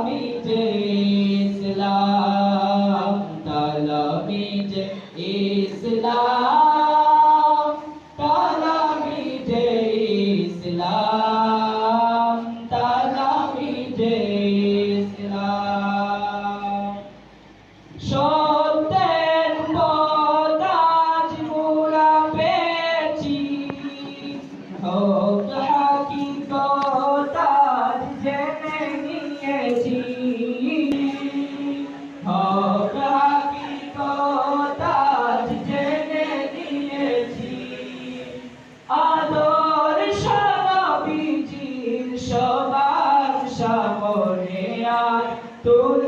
তালামিজে ইসলাম তালামিজে ইসলাম তালামিজে ইসলাম তালামিজে ইসলাম সত্যের পদাজ মোরা পেয়েছি হোক হাকিকত আজ জেনে নিয়েছি হোক হাকিকত আজ জেনে নিয়েছি আদর্শ নবীজির সবার সামনে আজ তুলে